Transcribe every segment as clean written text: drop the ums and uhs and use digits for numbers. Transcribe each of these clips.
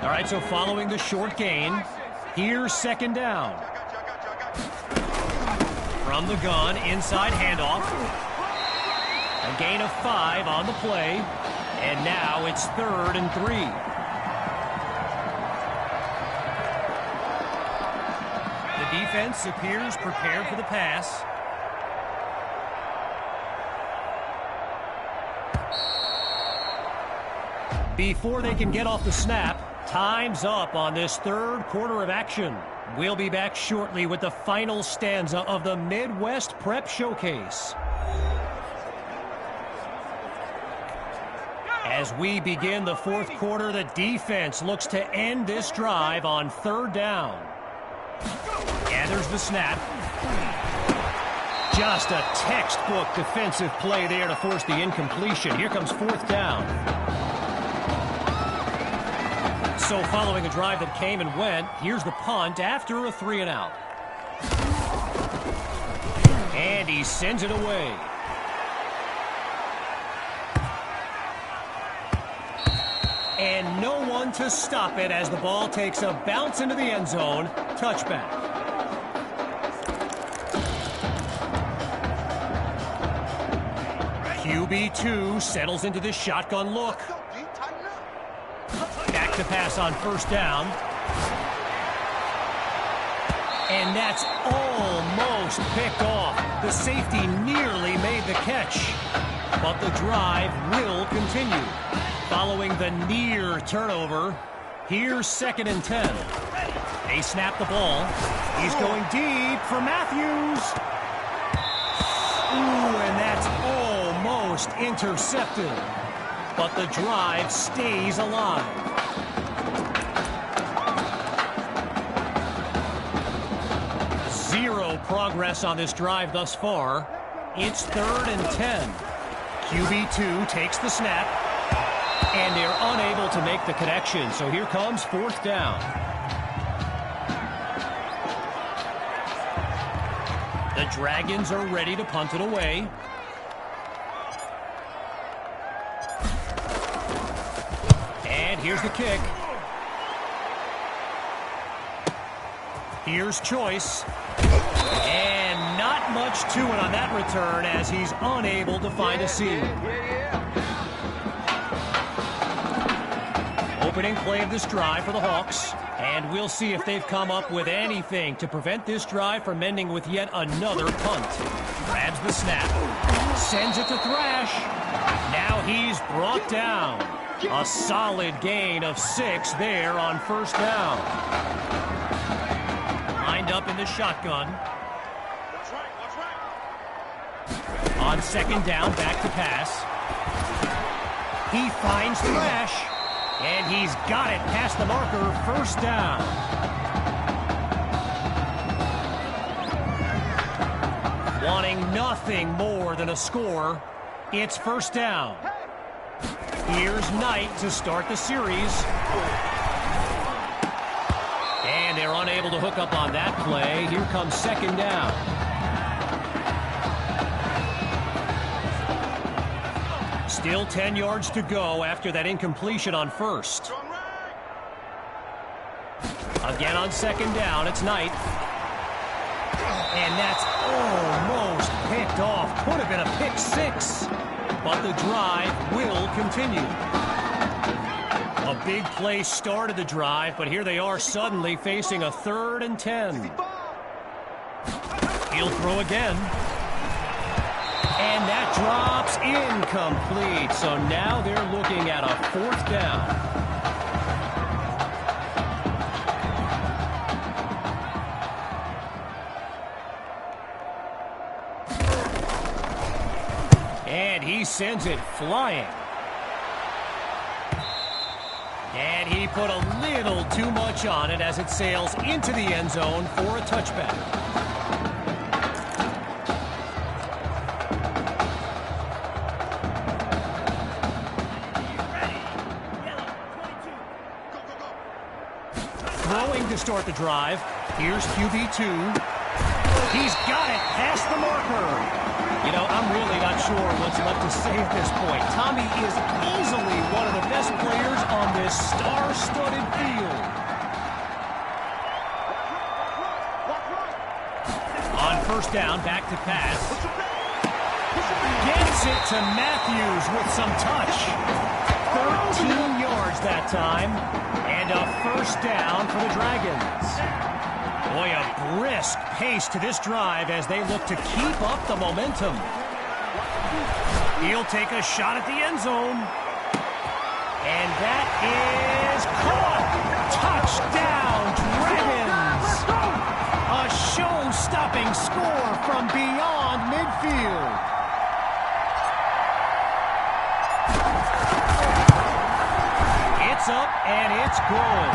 All right, so following the short gain, here's second down. From the gun, inside handoff. A gain of 5 on the play. And now it's 3rd and 3. The defense appears prepared for the pass. Before they can get off the snap, time's up on this third quarter of action. We'll be back shortly with the final stanza of the Midwest Prep Showcase. As we begin the fourth quarter, the defense looks to end this drive on 3rd down. Gathers the snap. Just a textbook defensive play there to force the incompletion. Here comes 4th down. So following a drive that came and went, here's the punt after a 3-and-out. And he sends it away. And no one to stop it as the ball takes a bounce into the end zone. Touchback. QB2 settles into this shotgun look. Back to pass on 1st down. And that's almost picked off. The safety nearly made the catch. But the drive will continue. Following the near turnover, here's 2nd and 10. They snap the ball. He's going deep for Matthews. Ooh, and that's almost intercepted. But the drive stays alive. Zero progress on this drive thus far. It's 3rd and 10. QB2 takes the snap. And they're unable to make the connection. So here comes 4th down. The Dragons are ready to punt it away. And here's the kick. Here's Choice. And not much to it on that return as he's unable to find a seam. Opening play of this drive for the Hawks. And we'll see if they've come up with anything to prevent this drive from ending with yet another punt. Grabs the snap. Sends it to Thrash. Now he's brought down. A solid gain of 6 there on 1st down. Lined up in the shotgun. On 2nd down, back to pass. He finds Thrash. And he's got it past the marker, 1st down. Wanting nothing more than a score, it's 1st down. Here's Knight to start the series. And they're unable to hook up on that play. Here comes 2nd down. Still 10 yards to go after that incompletion on 1st. Again on 2nd down, it's Knight. And that's almost picked off. Could have been a pick 6. But the drive will continue. A big play started the drive, but here they are suddenly facing a 3rd and 10. He'll throw again. And that drops incomplete. So now they're looking at a 4th down. And he sends it flying. And he put a little too much on it as it sails into the end zone for a touchback. Throwing to start the drive. Here's QB2. He's got it past the marker. You know, I'm really not sure what's left to say at this point. Tommy is easily one of the best players on this star-studded field. first down, back to pass. Gets it to Matthews with some touch. 13 yards that time, and a first down for the Dragons. Boy, a brisk pace to this drive as they look to keep up the momentum. He'll take a shot at the end zone. And that is caught. Touchdown, Dragons. A show-stopping score from beyond midfield. It's up and it's good.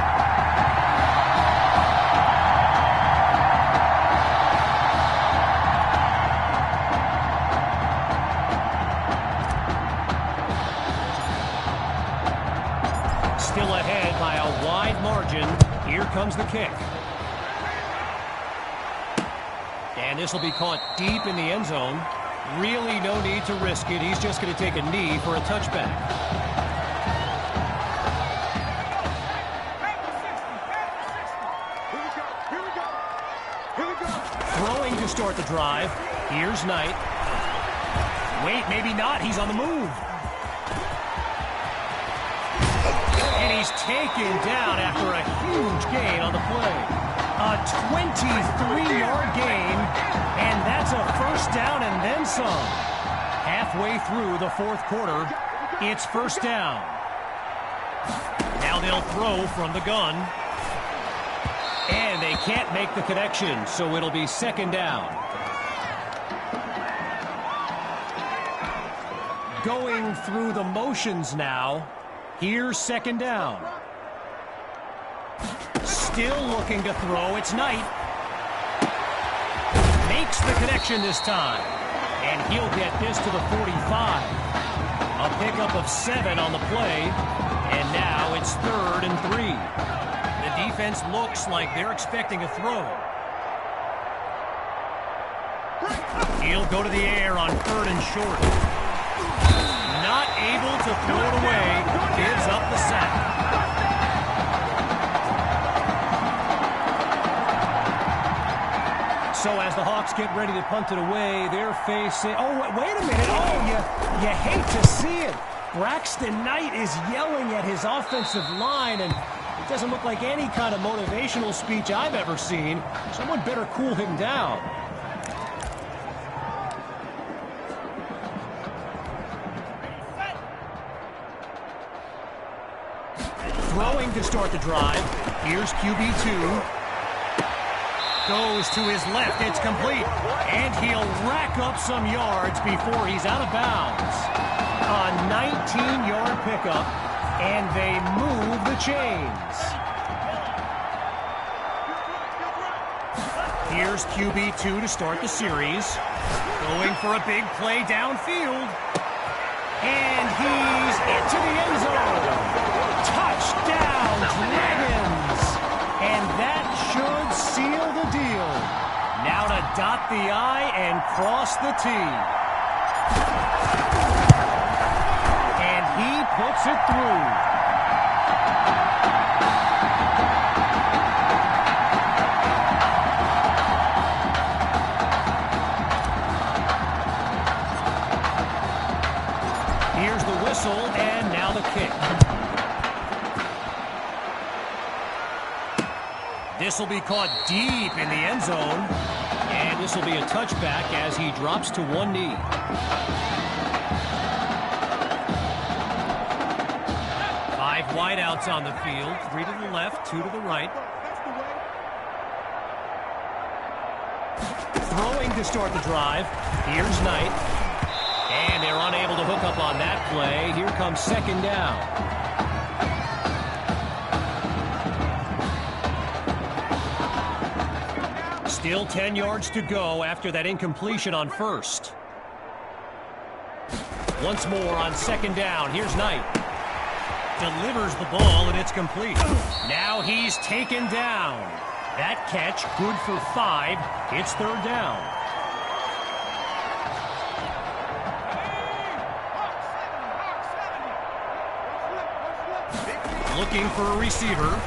Still ahead by a wide margin. Here comes the kick. And this will be caught deep in the end zone. Really no need to risk it. He's just going to take a knee for a touchback. Throwing to start the drive. Here's Knight. Wait, maybe not. He's on the move. And he's taken down after a huge gain on the play. A 23-yard gain, and that's a first down and then some. Halfway through the fourth quarter, it's first down. Now they'll throw from the gun. And they can't make the connection, so it'll be second down. Going through the motions now. Here's second down. Still looking to throw. It's Knight. Makes the connection this time. And he'll get this to the 45. A pickup of 7 on the play. And now it's 3rd and 3. The defense looks like they're expecting a throw. He'll go to the air on 3rd and short. Not able to throw it away. Gives up the sack. So as the Hawks get ready to punt it away, they're facing... Oh, wait a minute. Oh, you hate to see it. Braxton Knight is yelling at his offensive line, and it doesn't look like any kind of motivational speech I've ever seen. Someone better cool him down. Throwing to start the drive. Here's QB2. Goes to his left. It's complete. And he'll rack up some yards before he's out of bounds. A 19-yard pickup, and they move the chains. Here's QB2 to start the series. Going for a big play downfield. And he's into the end zone. Touchdown, Dragons! And that should seal the deal. Now to dot the I and cross the T. And he puts it through. Here's the whistle, and now the kick. This will be caught deep in the end zone, and this will be a touchback as he drops to one knee. Five wideouts on the field, 3 to the left, 2 to the right. Throwing to start the drive. Here's Knight. And they're unable to hook up on that play. Here comes second down. Still 10 yards to go after that incompletion on first. Once more on second down. Here's Knight. Delivers the ball, and it's complete. Now he's taken down. That catch, good for 5. It's third down. Looking for a receiver.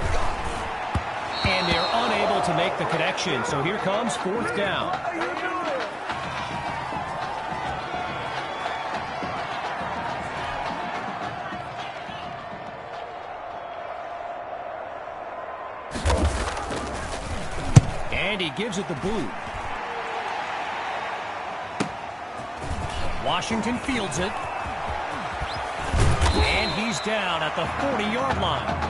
And they're unable able to make the connection, so here comes fourth down. And he gives it the boot. Washington fields it. And he's down at the 40-yard line.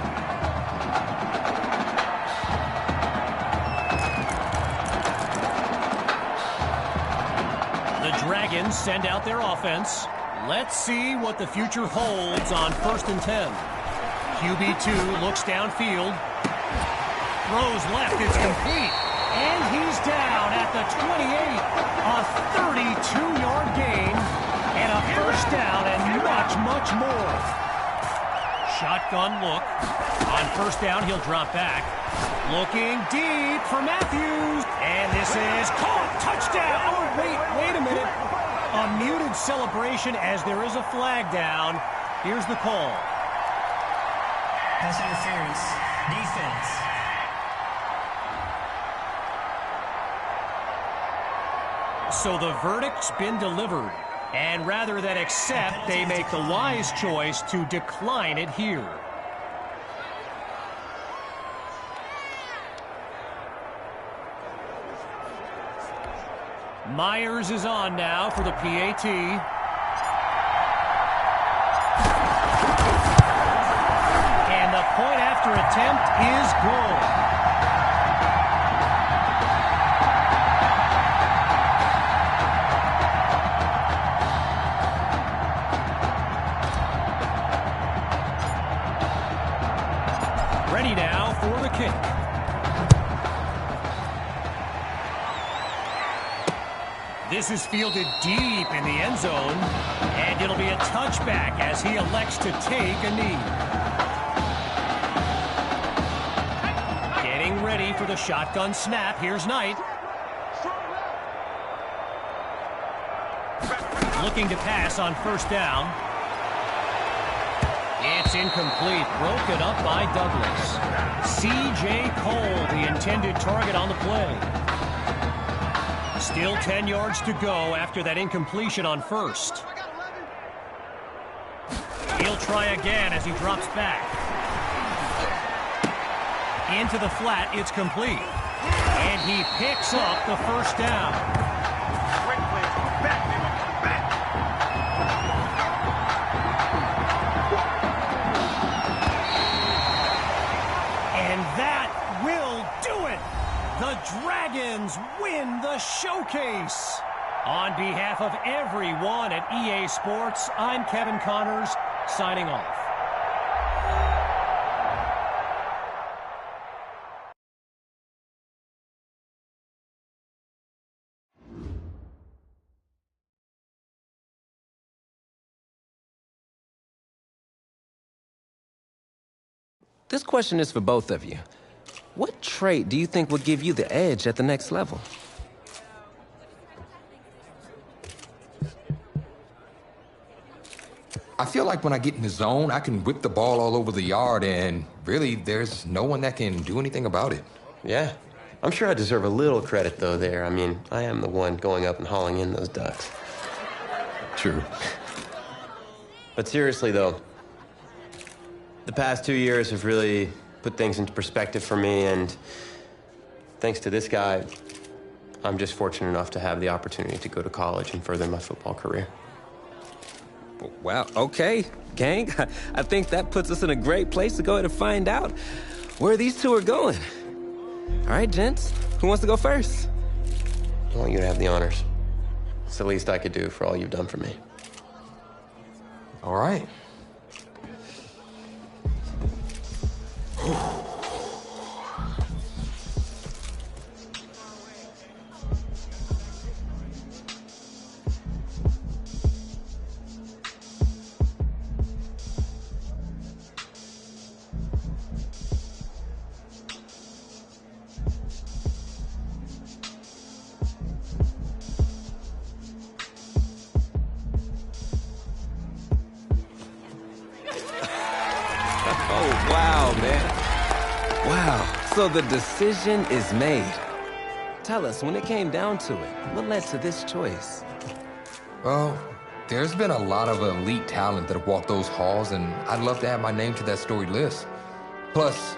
The Dragons send out their offense. Let's see what the future holds on 1st and 10. QB2 looks downfield. Throws left, it's complete. And he's down at the 28. A 32-yard gain and a first down and much, much more. Shotgun look. On first down, he'll drop back. Looking deep for Matthews. And this is caught. Touchdown. Oh, wait a minute. A muted celebration as there is a flag down. Here's the call. Pass interference. Defense. So the verdict's been delivered, and rather than accept, they make the wise choice to decline it here. Myers is on now for the PAT. And the point after attempt is good. Ready now for the kick. This is fielded deep in the end zone, and it'll be a touchback as he elects to take a knee. Getting ready for the shotgun snap. Here's Knight. Looking to pass on first down. It's incomplete, broken up by Douglas. C.J. Cole, the intended target on the play. Still 10 yards to go after that incompletion on first. He'll try again as he drops back. Into the flat, it's complete. And he picks up the first down. The Dragons win the showcase. On behalf of everyone at EA Sports, I'm Kevin Connors, signing off. This question is for both of you. What trait do you think will give you the edge at the next level? I feel like when I get in the zone, I can whip the ball all over the yard, and really, there's no one that can do anything about it. Yeah. I'm sure I deserve a little credit, though, there. I mean, I am the one going up and hauling in those ducks. True. But seriously, though, the past 2 years have really put things into perspective for me, and thanks to this guy, I'm just fortunate enough to have the opportunity to go to college and further my football career. Well, okay, gang. I think that puts us in a great place to go ahead and find out where these two are going. All right, gents, who wants to go first? I want you to have the honors. It's the least I could do for all you've done for me. All right. Wow, so the decision is made. Tell us, when it came down to it, what led to this choice? Well, there's been a lot of elite talent that have walked those halls, and I'd love to add my name to that storied list. Plus,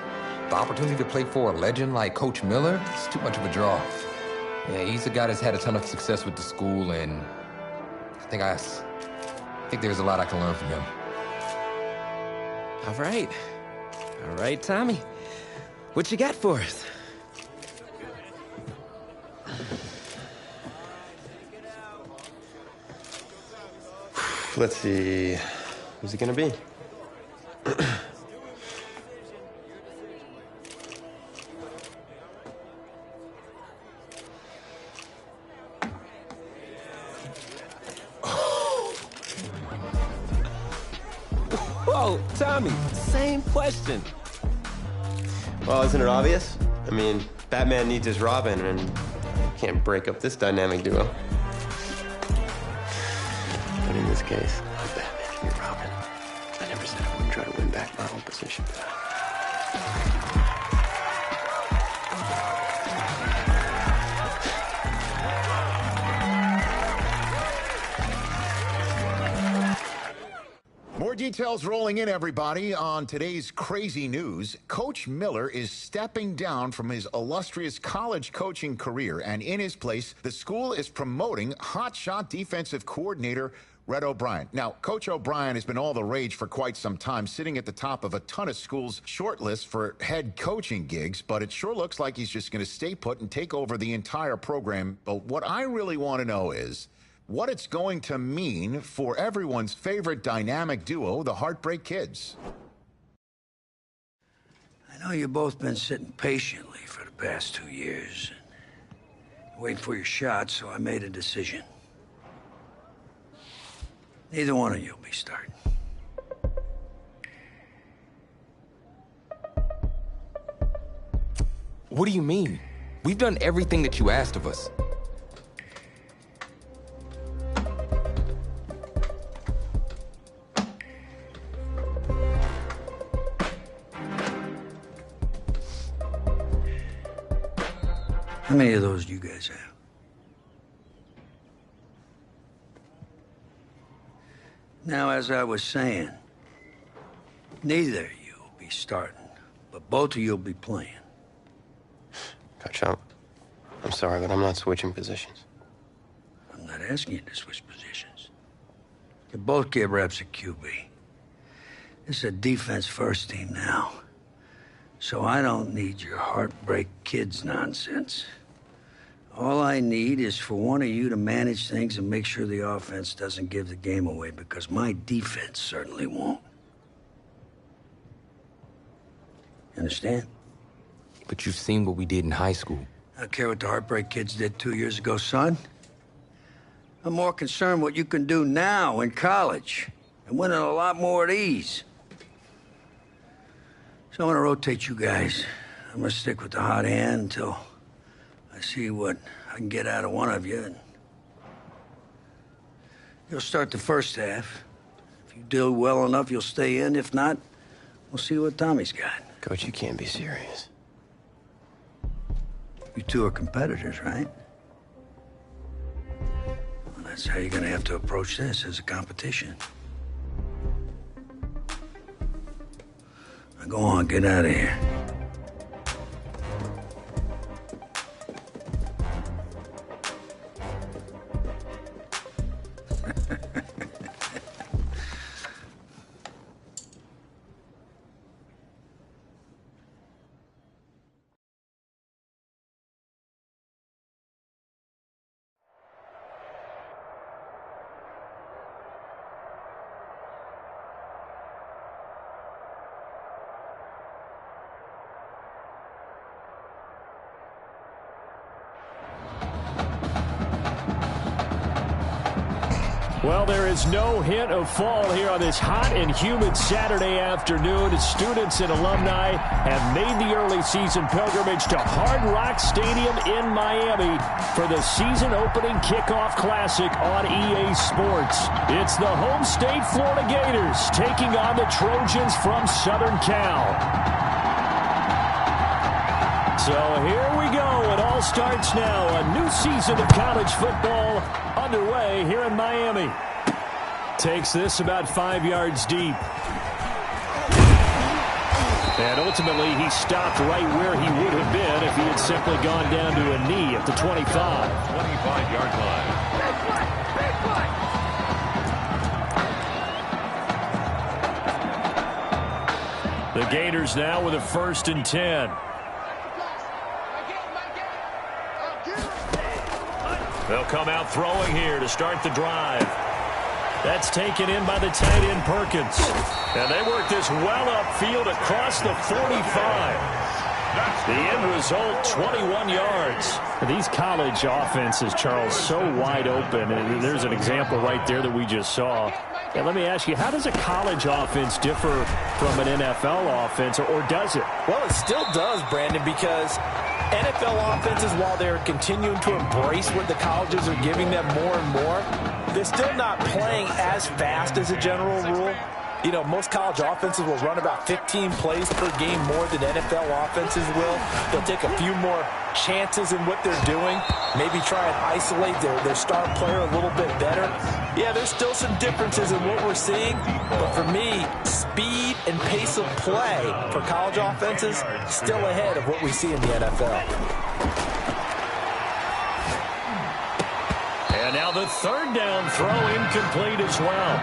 the opportunity to play for a legend like Coach Miller is too much of a draw. Yeah, he's a guy that's had a ton of success with the school, and I think there's a lot I can learn from him. All right. All right, Tommy. What you got for us? Let's see. Who's it gonna be? Whoa, Tommy, same question. Well, isn't it obvious? I mean, Batman needs his Robin, and can't break up this dynamic duo. But in this case, I'm Batman and you're Robin. I never said I wouldn't try to win back my own position. More details rolling in, everybody. On today's crazy news, Coach Miller is stepping down from his illustrious college coaching career, and in his place, the school is promoting hotshot defensive coordinator Red O'Brien. Now, Coach O'Brien has been all the rage for quite some time, sitting at the top of a ton of schools' shortlists for head coaching gigs, but it sure looks like he's just going to stay put and take over the entire program. But what I really want to know is what it's going to mean for everyone's favorite dynamic duo, the Heartbreak Kids. I know you've both been sitting patiently for the past 2 years, waiting for your shot, so I made a decision. Neither one of you will be starting. What do you mean? We've done everything that you asked of us. How many of those do you guys have? Now, as I was saying, neither of you will be starting, but both of you will be playing. Coach, I'm sorry, but I'm not switching positions. I'm not asking you to switch positions. You both get reps at QB. This is a defense-first team now, so I don't need your Heartbreak Kids nonsense. All I need is for one of you to manage things and make sure the offense doesn't give the game away, because my defense certainly won't. Understand? But you've seen what we did in high school. I don't care what the Heartbreak Kids did 2 years ago, son. I'm more concerned what you can do now in college and winning a lot more of these. So I'm gonna rotate you guys. I'm gonna stick with the hot hand until I see what I can get out of one of you. And you'll start the first half. If you do well enough, you'll stay in. If not, we'll see what Tommy's got. Coach, you can't be serious. You two are competitors, right? Well, that's how you're gonna have to approach this, as a competition. Now go on, get out of here. Well, there is no hint of fall here on this hot and humid Saturday afternoon. Students and alumni have made the early season pilgrimage to Hard Rock Stadium in Miami for the season-opening kickoff classic on EA Sports. It's the home state Florida Gators taking on the Trojans from Southern Cal. So here we go. It all starts now. A new season of college football underway here in Miami. Takes this about 5 yards deep. And ultimately, he stopped right where he would have been if he had simply gone down to a knee at the 25. 25-yard line. The Gators now with a 1st and 10. They'll come out throwing here to start the drive. That's taken in by the tight end Perkins. And they work this well upfield across the 45. The end result, 21 yards. These college offenses, Charles, so wide open. And there's an example right there that we just saw. And let me ask you, how does a college offense differ from an NFL offense, or does it? Well, it still does, Brandon, because NFL offenses, while they're continuing to embrace what the colleges are giving them more and more, they're still not playing as fast as a general rule. You know, most college offenses will run about 15 plays per game more than NFL offenses will. They'll take a few more chances in what they're doing, maybe try and isolate their star player a little bit better. Yeah, there's still some differences in what we're seeing, but for me, speed and pace of play for college offenses still ahead of what we see in the NFL. And now the 3rd down throw incomplete as well.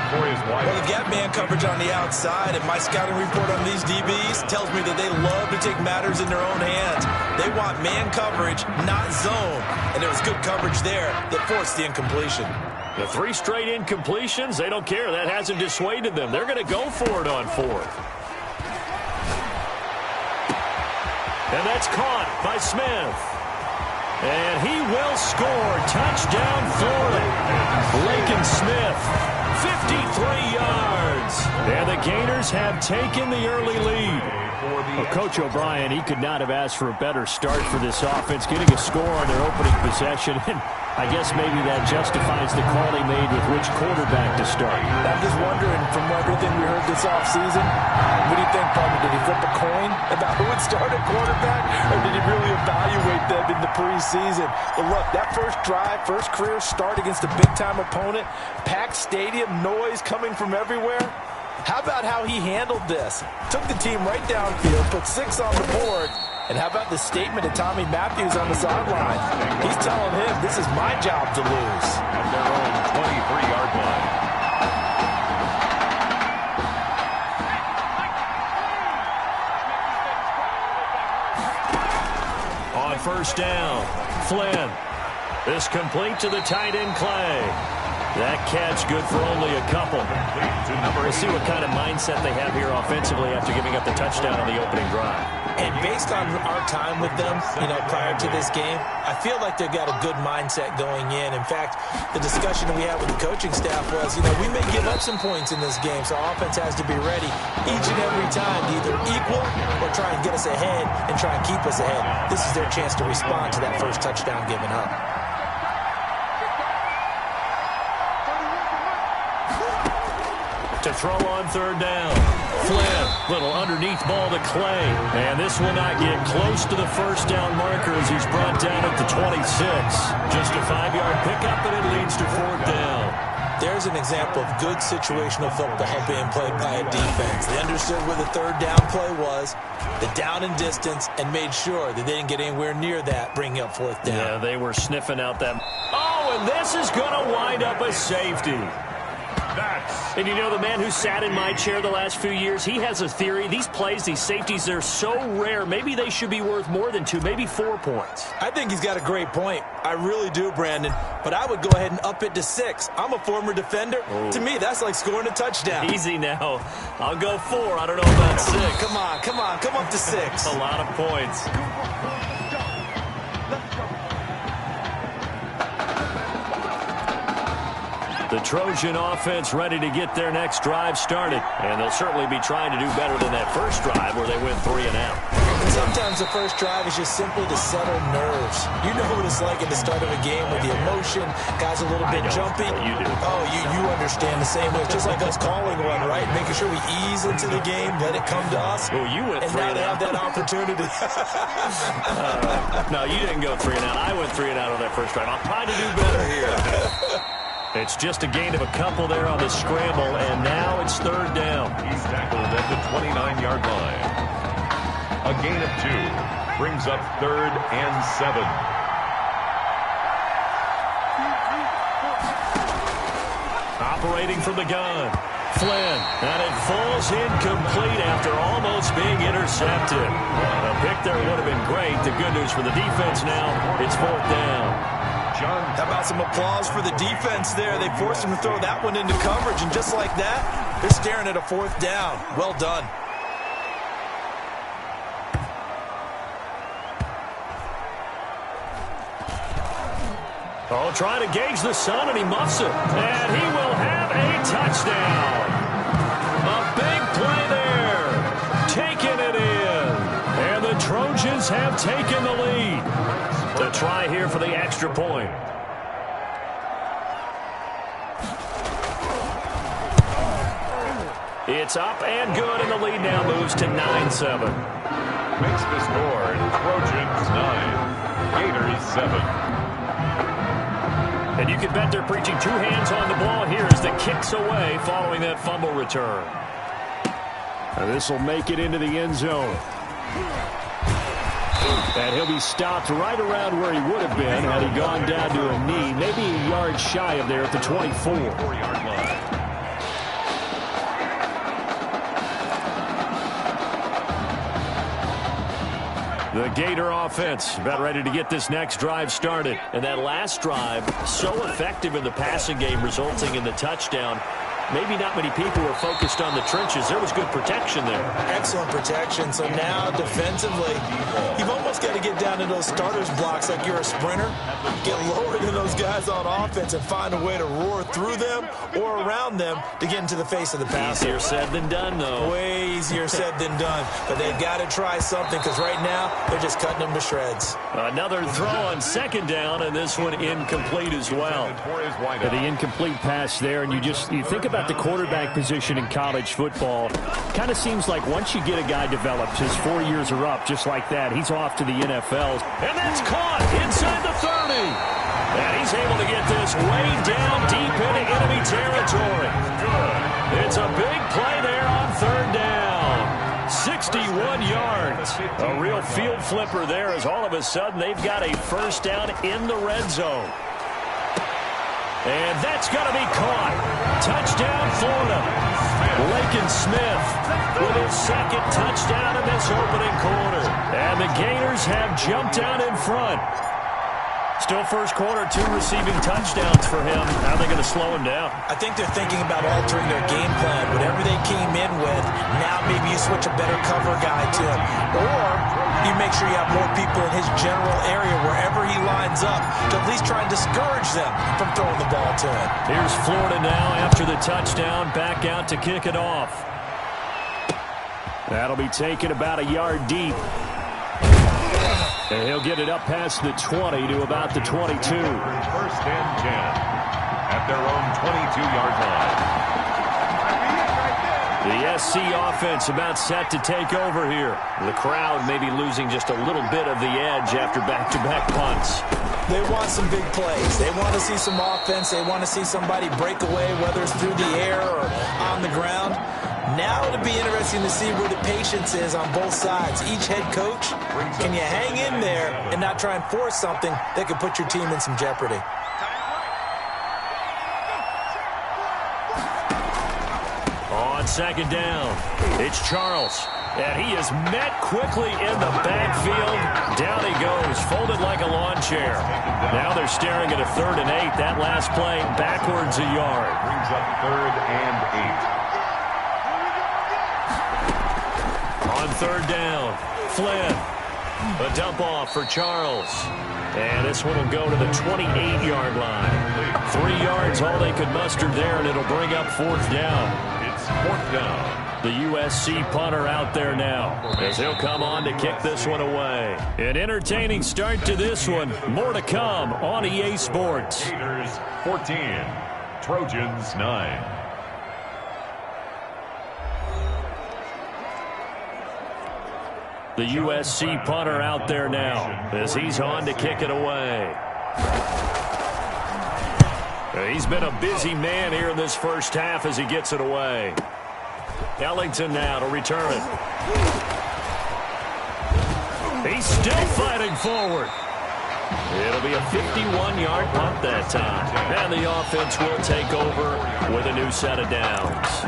Well, they've got man coverage on the outside, and my scouting report on these DBs tells me that they love to take matters in their own hands. They want man coverage, not zone. And there was good coverage there that forced the incompletion. The 3 straight incompletions, they don't care. That hasn't dissuaded them. They're going to go for it on 4th. And that's caught by Smith. And he will score. Touchdown, Florida. Laken Smith, 53 yards. And the Gators have taken the early lead. Well, Coach O'Brien, he could not have asked for a better start for this offense, getting a score on their opening possession. And I guess maybe that justifies the call he made with which quarterback to start. I'm just wondering, from everything we heard this offseason, what do you think, Bubba? Did he flip a coin about who would start at quarterback, or did he really evaluate them in the preseason? But look, that first drive, first career start against a big-time opponent, packed stadium, noise coming from everywhere. How about how he handled this? Took the team right downfield, put 6 on the board, and how about the statement of Tommy Matthews on the sideline? He's telling him, this is my job to lose. At their own 23-yard line. On 1st down, Flynn. This complete to the tight end Clay. That catch good for only a couple. We'll see what kind of mindset they have here offensively after giving up the touchdown on the opening drive. And based on our time with them, prior to this game, I feel like they've got a good mindset going in. In fact, the discussion that we had with the coaching staff was, we may give up some points in this game, so our offense has to be ready each and every time to either equal or try and get us ahead and try and keep us ahead. This is their chance to respond to that first touchdown given up. To throw on 3rd down. Flynn, little underneath ball to Clay. And this will not get close to the 1st down marker as he's brought down at the 26. Just a 5-yard pickup, and it leads to 4th down. There's an example of good situational football being played by a defense. They understood where the 3rd down play was, the down and distance, and made sure that they didn't get anywhere near that, bringing up 4th down. Yeah, they were sniffing out that. Oh, and this is going to wind up a safety. And the man who sat in my chair the last few years, he has a theory. These plays, these safeties, they're so rare. Maybe they should be worth more than 2, maybe 4 points. I think he's got a great point. I really do, Brandon. But I would go ahead and up it to 6. I'm a former defender. Oh. To me, that's like scoring a touchdown. Easy now. I'll go 4. I don't know about 6. Come on. Come up to 6. A lot of points. The Trojan offense ready to get their next drive started. And they'll certainly be trying to do better than that first drive where they went 3 and out. And sometimes the first drive is just simply to settle nerves. You know what it's like at the start of a game with the emotion, guys a little bit jumpy. You do. Oh, you understand the same way. It's just like us calling one, right? Making sure we ease into the game, let it come to us. Oh, you went and now they have that opportunity. No, you didn't go 3 and out. I went 3 and out on that first drive. I'll try to do better here. It's just a gain of a couple there on the scramble, and now it's 3rd down. He's tackled at the 29-yard line. A gain of 2 brings up 3rd and 7. Operating from the gun. Flynn, and it falls incomplete after almost being intercepted. A pick there would have been great. The good news for the defense now, it's 4th down. How about some applause for the defense there? They forced him to throw that one into coverage, and just like that, they're staring at a 4th down. Well done. Oh, trying to gauge the sun, and he muffs it. And he will have a touchdown. A big play there. Taking it in. And the Trojans have taken the lead. To try here for the extra point. It's up and good, and the lead now moves to 9-7. Makes the score Trojans 9, Gators 7. And you can bet they're preaching 2 hands on the ball here as the kick's away following that fumble return. And this will make it into the end zone. And he'll be stopped right around where he would have been had he gone down to a knee, maybe a yard shy of there at the 24-yard line. The Gator offense about ready to get this next drive started. And that last drive, so effective in the passing game, resulting in the touchdown. Maybe not many people were focused on the trenches. There was good protection there. Excellent protection. So now defensively, you've almost got to get down to those starters blocks like you're a sprinter. Get lower than those guys on offense and find a way to roar through them or around them to get into the face of the passer. Easier said than done, though. Way easier said than done. But they've got to try something because right now they're just cutting them to shreds. Another throw on 2nd down, and this one incomplete as well. The incomplete pass there, and you think about the quarterback position in college football. Kind of seems like once you get a guy developed, his 4 years are up just like that. He's off to the NFL. And that's caught inside the 30. And he's able to get this way down deep into enemy territory. It's a big play there on 3rd down. 61 yards. A real field flipper there as all of a sudden they've got a 1st down in the red zone. And that's going to be caught. Touchdown, Florida. Lakin Smith with his 2nd touchdown in this opening quarter. And the Gators have jumped out in front. Still first quarter, 2 receiving touchdowns for him. How are they going to slow him down? I think they're thinking about altering their game plan. Whatever they came in with, now maybe you switch a better cover guy to him. Or you make sure you have more people in his general area wherever he lines up to at least try and discourage them from throwing the ball to him. Here's Florida now after the touchdown, back out to kick it off. That'll be taken about a yard deep. And he'll get it up past the 20 to about the 22. 1st and 10 at their own 22-yard line. The SC offense about set to take over here. The crowd maybe losing just a little bit of the edge after back-to-back punts. They want some big plays. They want to see some offense. They want to see somebody break away, whether it's through the air or on the ground. Now it'll be interesting to see where the patience is on both sides. Each head coach, can you hang in there and not try and force something that could put your team in some jeopardy? On 2nd down, it's Charles. And he is met quickly in the backfield. Down he goes, folded like a lawn chair. Now they're staring at a 3rd and 8. That last play backwards a yard. Brings up 3rd and 8. On 3rd down, Flynn. A dump off for Charles. And this one will go to the 28-yard line. 3 yards, all they could muster there, and it'll bring up 4th down. It's 4th down. The USC punter out there now as he'll come on to kick this one away. An entertaining start to this one. More to come on EA Sports. Gators 14, Trojans 9. The USC punter out there now as he's on to kick it away. He's been a busy man here in this first half as he gets it away. Ellington now to return it. He's still fighting forward. It'll be a 51-yard punt that time. And the offense will take over with a new set of downs.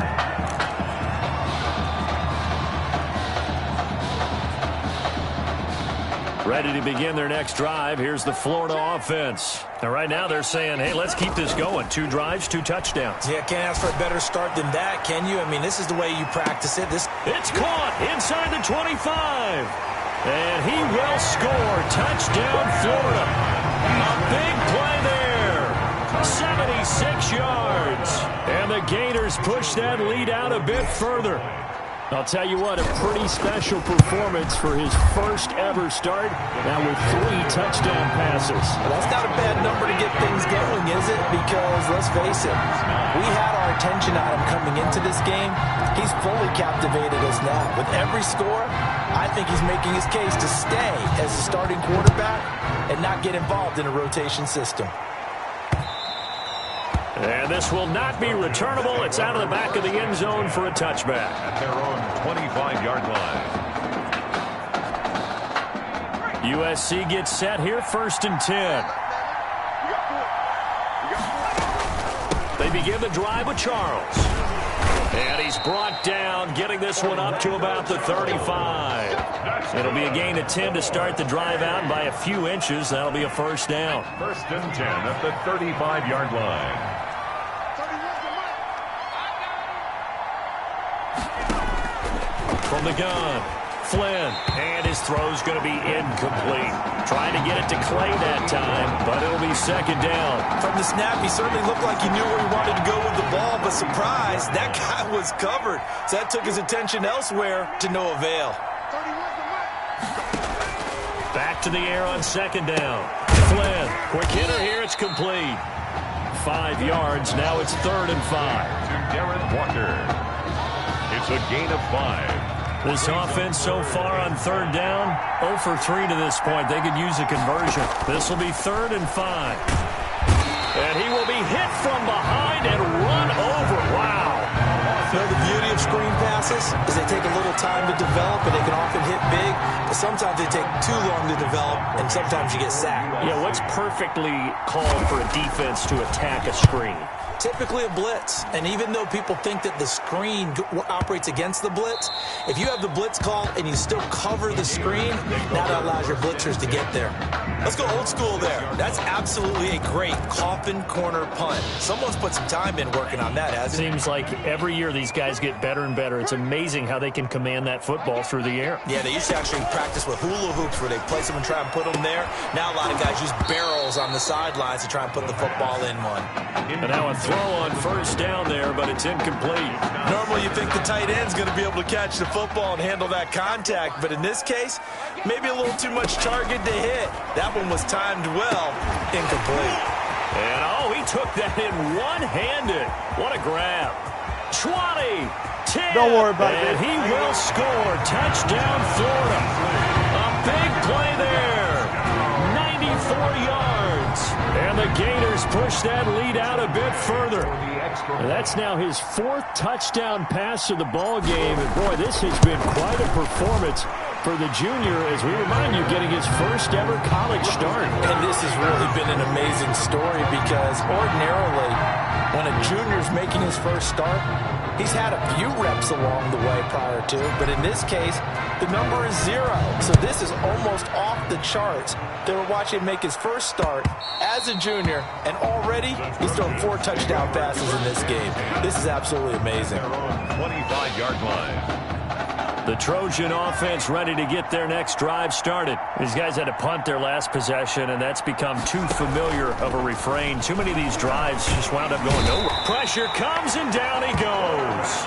Ready to begin their next drive. Here's the Florida offense. And right now they're saying, hey, let's keep this going. 2 drives, 2 touchdowns. Yeah, can't ask for a better start than that, can you? I mean, this is the way you practice it. It's caught inside the 25. And he will score. Touchdown, Florida. A big play there. 76 yards. And the Gators push that lead out a bit further. I'll tell you what, a pretty special performance for his first ever start, now with 3 touchdown passes. Well, that's not a bad number to get things going, is it? Because, let's face it, we had our attention on him coming into this game. He's fully captivated us now. With every score, I think he's making his case to stay as a starting quarterback and not get involved in a rotation system. And this will not be returnable. It's out of the back of the end zone for a touchback. At their own 25-yard line. USC gets set here, 1st and 10. They begin the drive with Charles. And he's brought down, getting this one up to about the 35. It'll be a gain of 10 to start the drive out by a few inches. That'll be a 1st down. 1st and 10 at the 35-yard line. From the gun, Flynn, and his throw's going to be incomplete. Trying to get it to Clay that time, but it'll be 2nd down. From the snap, he certainly looked like he knew where he wanted to go with the ball, but surprise, that guy was covered. So that took his attention elsewhere to no avail. Back to the air on 2nd down. Flynn, quick hitter here, it's complete. 5 yards, now it's 3rd and 5. To Darren Walker. It's a gain of 5. This offense so far on 3rd down, 0 for 3 to this point. They could use a conversion. This will be 3rd and 5. And he will be hit from behind and run over. Wow. You know, the beauty of screen passes is they take a little time to develop, and they can often hit big, but sometimes they take too long to develop, and sometimes you get sacked. Yeah, what's perfectly called for a defense to attack a screen? Typically a blitz, and even though people think that the screen operates against the blitz, if you have the blitz called and you still cover the screen, now that allows your blitzers to get there. Let's go old school there. That's absolutely a great coffin corner punt. Someone's put some time in working on that, hasn't it? Seems like every year these guys get better and better. It's amazing how they can command that football through the air. Yeah, they used to actually practice with hula hoops where they place them and try and put them there. Now a lot of guys use barrels on the sidelines to try and put the football in one. And now a throw on 1st down there, but it's incomplete. Normally you think the tight end's going to be able to catch the football and handle that contact, but in this case, maybe a little too much target to hit. That one was timed well, incomplete. And he took that in one-handed. What a grab. 20, 10. Don't worry about it. And he will score. Touchdown, Florida. A big play there. 94 yards. And the Gators push that lead out a bit further. And that's now his 4th touchdown pass of the ball game. And boy, this has been quite a performance for the junior, as we remind you, getting his first ever college start. And this has really been an amazing story because ordinarily, when a junior's making his first start, he's had a few reps along the way prior to, but in this case, the number is 0. So this is almost off the charts. They were watching him make his first start as a junior, and already he's thrown 4 touchdown passes in this game. This is absolutely amazing. 25-yard line. The Trojan offense ready to get their next drive started. These guys had to punt their last possession, and that's become too familiar of a refrain. Too many of these drives just wound up going nowhere. Pressure comes, and down he goes.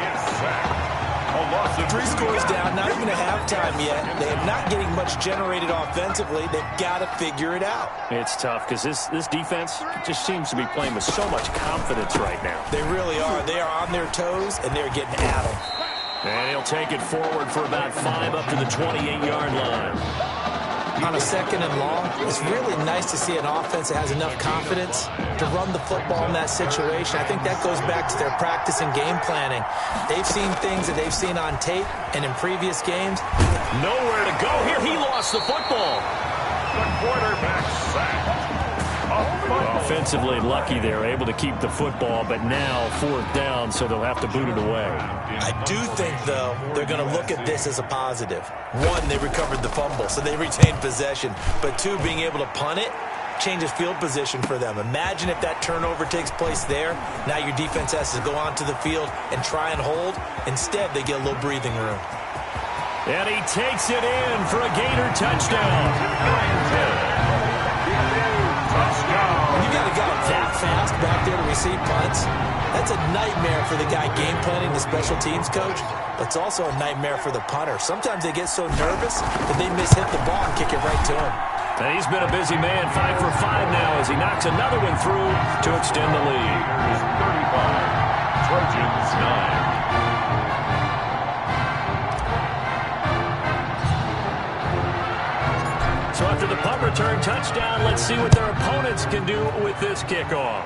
A loss of 3 scores down, not even a halftime yet. They are not getting much generated offensively. They've got to figure it out. It's tough because this defense just seems to be playing with so much confidence right now. They really are. They are on their toes, and they're getting at them. And he'll take it forward for about 5 up to the 28-yard line. On a 2nd and long, it's really nice to see an offense that has enough confidence to run the football in that situation. I think that goes back to their practice and game planning. They've seen things that they've seen on tape and in previous games. Nowhere to go here. He lost the football. the quarterback sacked. Offensively lucky they're able to keep the football, but now 4th down, so they'll have to boot it away. I do think, though, they're going to look at this as a positive. 1, they recovered the fumble, so they retained possession. But 2, being able to punt it changes field position for them. Imagine if that turnover takes place there. Now your defense has to go onto the field and try and hold. Instead, they get a little breathing room. And he takes it in for a Gator touchdown. You got a guy that fast back there to receive punts. That's a nightmare for the guy game planning, the special teams coach. But it's also a nightmare for the punter. Sometimes they get so nervous that they mishit the ball and kick it right to him. And he's been a busy man, 5 for 5 now as he knocks another one through to extend the lead. 35, Trojans 9. So after the punt return touchdown, let's see what their opponents can do with this kickoff.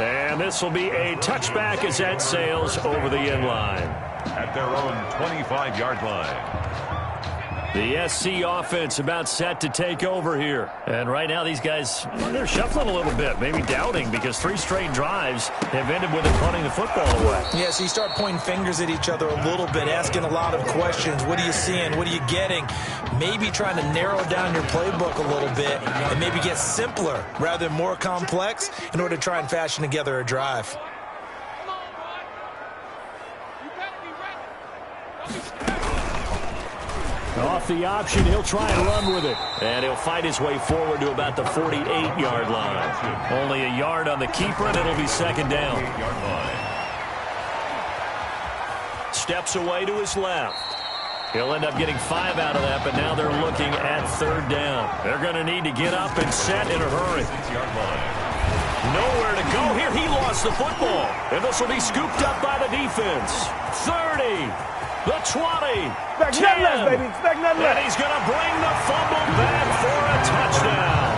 And this will be a touchback as that sails over the end line. At their own 25-yard line. The SC offense about set to take over here. And right now these guys, they're shuffling a little bit, maybe doubting, because 3 straight drives have ended with them punting the football away. Yeah, so you start pointing fingers at each other a little bit, asking a lot of questions. What are you seeing? What are you getting? Maybe trying to narrow down your playbook a little bit and maybe get simpler rather than more complex in order to try and fashion together a drive. Off the option, he'll try and run with it. And he'll fight his way forward to about the 48-yard line. Only a yard on the keeper, and it'll be 2nd down. Steps away to his left. He'll end up getting 5 out of that, but now they're looking at 3rd down. They're going to need to get up and set in a hurry. Nowhere to go here. He lost the football. And this will be scooped up by the defense. 30. The 20, 10, less, baby. And he's going to bring the fumble back for a touchdown.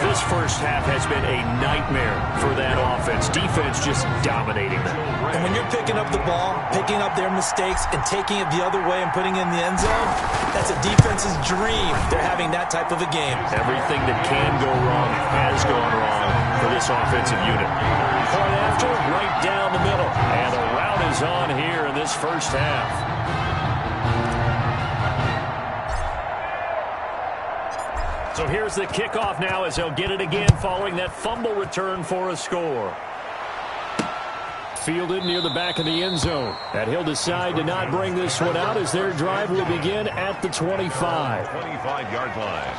This first half has been a nightmare for that offense. Defense just dominating them. And when you're picking up the ball, picking up their mistakes, and taking it the other way and putting it in the end zone, that's a defense's dream. They're having that type of a game. Everything that can go wrong has gone wrong for this offensive unit. Point after, right down the middle. And the route is on here in this first half. So here's the kickoff now as they'll get it again following that fumble return for a score. Fielded near the back of the end zone. And he'll decide to not bring this one out as their drive will begin at the 25. 25-yard line.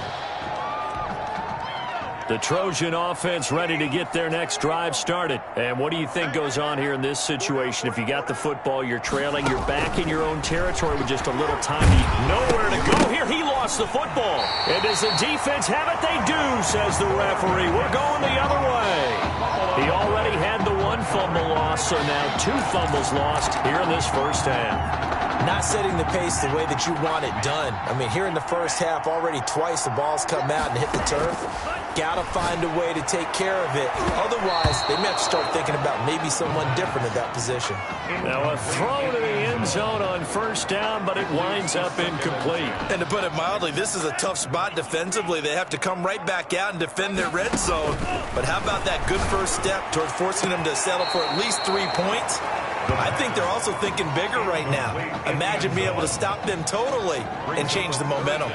The Trojan offense ready to get their next drive started. And what do you think goes on here in this situation? If you got the football, you're trailing, you're back in your own territory with just a little time. Nowhere to go here. He lost the football. And does the defense have it? They do, says the referee. We're going the other way. He already had the 1 fumble loss, so now 2 fumbles lost here in this first half. Not setting the pace the way that you want it done. I mean, here in the first half, already twice the ball's come out and hit the turf. Got to find a way to take care of it. Otherwise, they may have to start thinking about maybe someone different at that position. Now a throw to the end zone on 1st down, but it winds up incomplete. And to put it mildly, this is a tough spot defensively. They have to come right back out and defend their red zone. But how about that good first step towards forcing them to settle for at least 3 points? I think they're also thinking bigger right now. Imagine being able to stop them totally and change the momentum.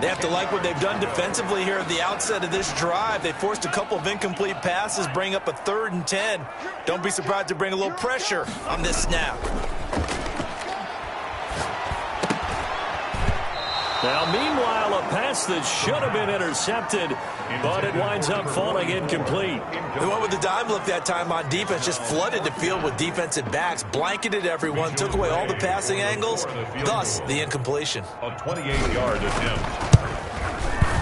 They have to like what they've done defensively here at the outset of this drive. They forced a couple of incomplete passes, bring up a 3rd and 10. Don't be surprised to bring a little pressure on this snap. Now, meanwhile, a pass that should have been intercepted, but it winds up falling incomplete. They went with the dime look that time on defense, just flooded the field with defensive backs, blanketed everyone, took away all the passing angles, thus the incompletion. A 28-yard attempt.